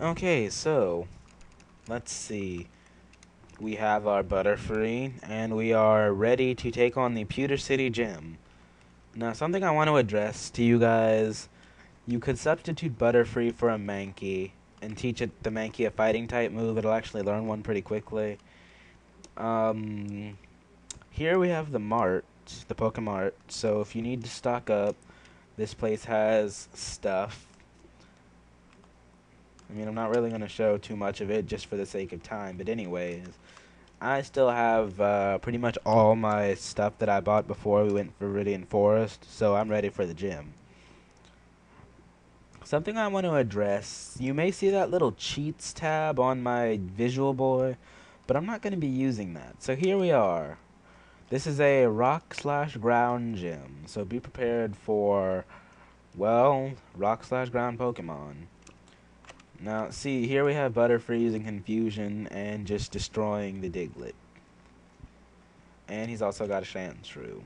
Okay, so let's see. We have our Butterfree, and we are ready to take on the Pewter City Gym. Now, something I want to address to you guys, you could substitute Butterfree for a Mankey and teach the Mankey a fighting type move. It'll actually learn one pretty quickly. Um, Here we have the Mart, the Pokemart. So if you need to stock up, this place has stuff. I mean, I'm not really going to show too much of it just for the sake of time, but anyways, I still have pretty much all my stuff that I bought before we went for Viridian Forest, so I'm ready for the gym. Something I want to address, you may see that little cheats tab on my Visual Boy, but I'm not going to be using that. So here we are. This is a rock/ground gym, so be prepared for, well, rock/ground Pokemon. Now, see, here we have Butterfree using Confusion and just destroying the Diglett. And he's also got a Sandshrew.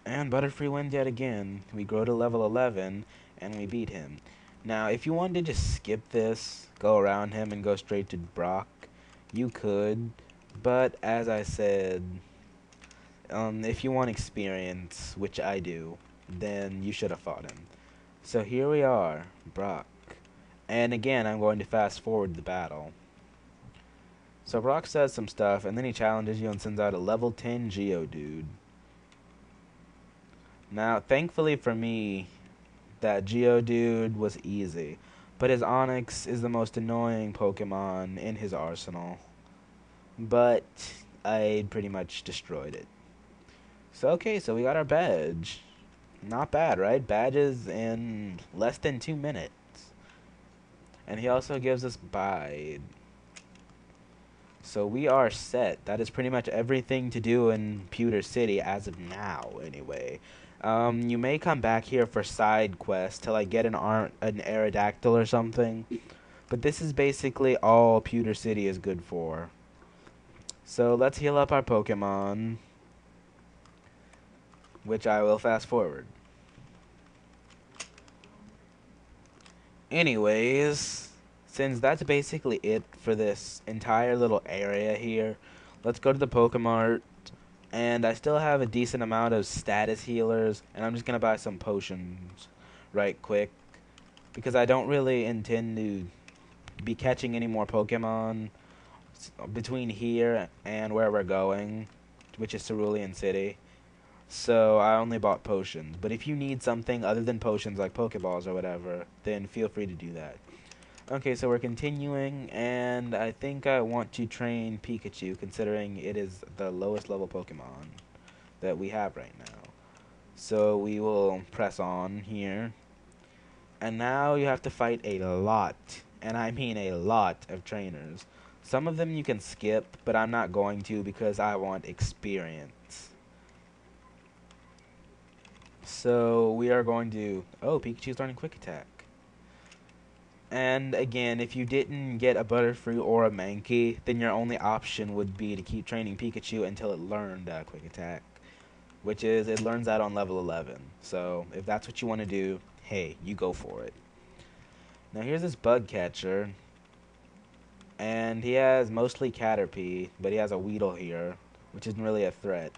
And Butterfree wins yet again. We grow to level 11, and we beat him. Now, if you wanted to just skip this, go around him, and go straight to Brock, you could. But, as I said, if you want experience, which I do, then you should have fought him. So here we are, Brock. And again, I'm going to fast forward the battle. So Brock says some stuff, and then he challenges you and sends out a level 10 Geodude. Now, thankfully for me, that Geodude was easy. But his Onix is the most annoying Pokemon in his arsenal. But I pretty much destroyed it. So okay, so we got our badge. Not bad, right? Badges in less than 2 minutes. And he also gives us Bide. So we are set. That is pretty much everything to do in Pewter City as of now, anyway. You may come back here for side quests till I get an Aerodactyl or something. But this is basically all Pewter City is good for. So let's heal up our Pokemon, which I will fast forward. Anyways, since that's basically it for this entire little area here, let's go to the Pokemart. And I still have a decent amount of status healers, and I'm just going to buy some potions right quick, because I don't really intend to be catching any more Pokemon between here and where we're going, which is Cerulean City. So I only bought potions. But if you need something other than potions, like Pokeballs or whatever, then feel free to do that. Okay, so we're continuing, and I think I want to train Pikachu, considering it is the lowest level Pokemon that we have right now. So we will press on here. And now you have to fight a lot, and I mean a lot, of trainers. Some of them you can skip, but I'm not going to because I want experience. So we are going to... Oh, Pikachu's learning Quick Attack. And again, if you didn't get a Butterfree or a Mankey, then your only option would be to keep training Pikachu until it learned Quick Attack. Which is, it learns that on level 11. So, if that's what you want to do, hey, you go for it. Now here's this bug catcher. And he has mostly Caterpie, but he has a Weedle here, which isn't really a threat.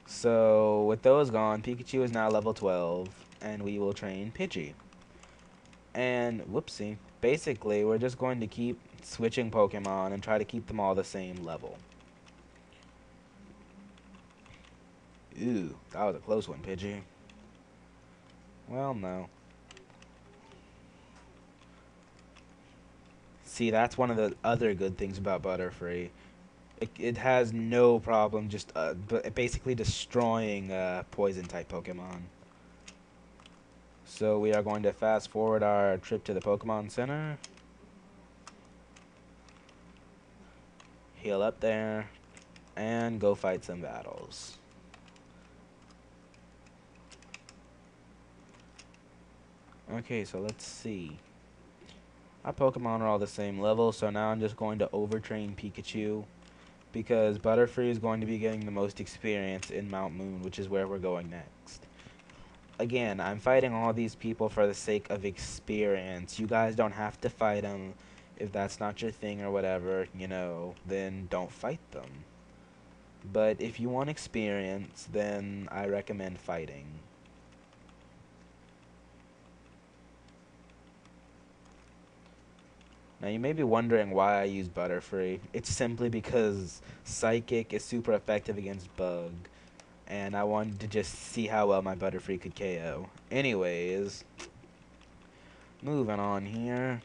So, with those gone, Pikachu is now level 12, and we will train Pidgey. And, whoopsie, basically, we're just going to keep switching Pokemon and try to keep them all the same level. Ooh, that was a close one, Pidgey. Well, no. See, that's one of the other good things about Butterfree. It has no problem just basically destroying Poison-type Pokemon. So we are going to fast forward our trip to the Pokemon Center. heal up there, and go fight some battles. Okay, so let's see. Our Pokemon are all the same level, so now I'm just going to overtrain Pikachu, because Butterfree is going to be getting the most experience in Mount Moon, which is where we're going next. Again, I'm fighting all these people for the sake of experience. You guys don't have to fight them. If that's not your thing or whatever, you know, then don't fight them. But if you want experience, then I recommend fighting. Now you may be wondering why I use Butterfree. It's simply because Psychic is super effective against Bug, and I wanted to just see how well my Butterfree could KO. Anyways, moving on here.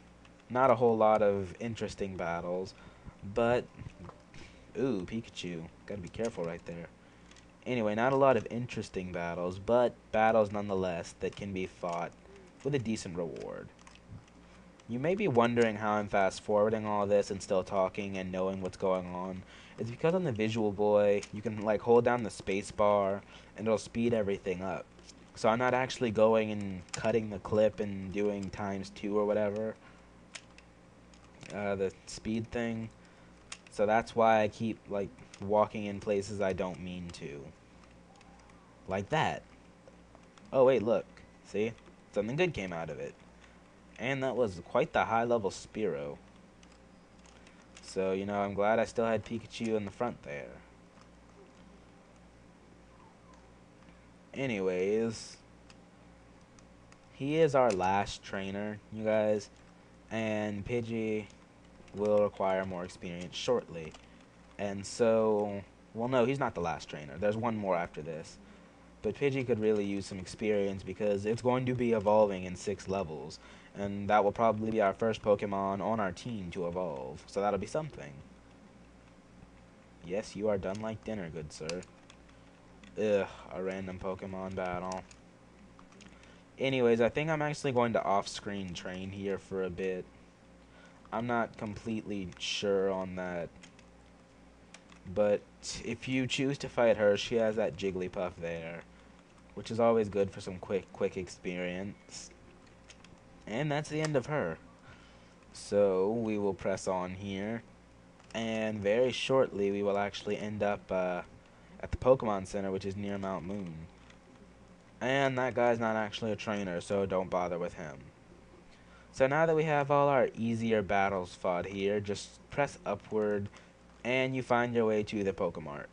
Not a whole lot of interesting battles, but... Ooh, Pikachu. Gotta be careful right there. Anyway, not a lot of interesting battles, but battles nonetheless that can be fought with a decent reward. You may be wondering how I'm fast forwarding all this and still talking and knowing what's going on. It's because on the Visual Boy, you can like hold down the space bar and it'll speed everything up. So I'm not actually going and cutting the clip and doing ×2 or whatever. The speed thing. So that's why I keep like walking in places I don't mean to. Like that. Oh wait, look. See? Something good came out of it. And that was quite the high-level Spearow. So, you know, I'm glad I still had Pikachu in the front there. Anyways, he is our last trainer, you guys. And Pidgey will require more experience shortly. And so, well, no, he's not the last trainer. There's one more after this. But Pidgey could really use some experience because it's going to be evolving in 6 levels. And that will probably be our first Pokemon on our team to evolve. So that'll be something. Yes, you are done like dinner, good sir. Ugh, a random Pokemon battle. Anyways, I think I'm actually going to off-screen train here for a bit. I'm not completely sure on that. But if you choose to fight her, she has that Jigglypuff there, which is always good for some quick experience. And that's the end of her. So we will press on here, and very shortly we will actually end up at the Pokemon Center, which is near Mount Moon. And that guy's not actually a trainer, so don't bother with him. So now that we have all our easier battles fought here, just press upward and you find your way to the Pokemart.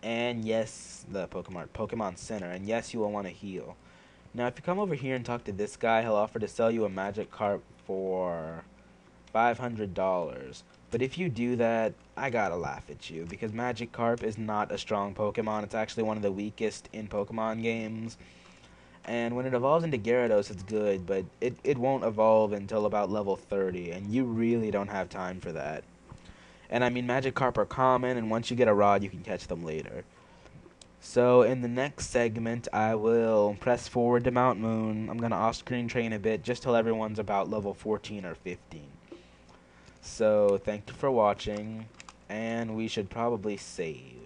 And yes, the Pokemon Center, and yes, you will want to heal. Now, if you come over here and talk to this guy, he'll offer to sell you a Magikarp for $500. But if you do that, I gotta laugh at you, because Magikarp is not a strong Pokemon. It's actually one of the weakest in Pokemon games. And when it evolves into Gyarados, it's good, but it won't evolve until about level 30, and you really don't have time for that. And I mean, Magikarp are common, and once you get a rod, you can catch them later. So in the next segment, I will press forward to Mount Moon. I'm going to off-screen train a bit, just till everyone's about level 14 or 15. So thank you for watching, and we should probably save.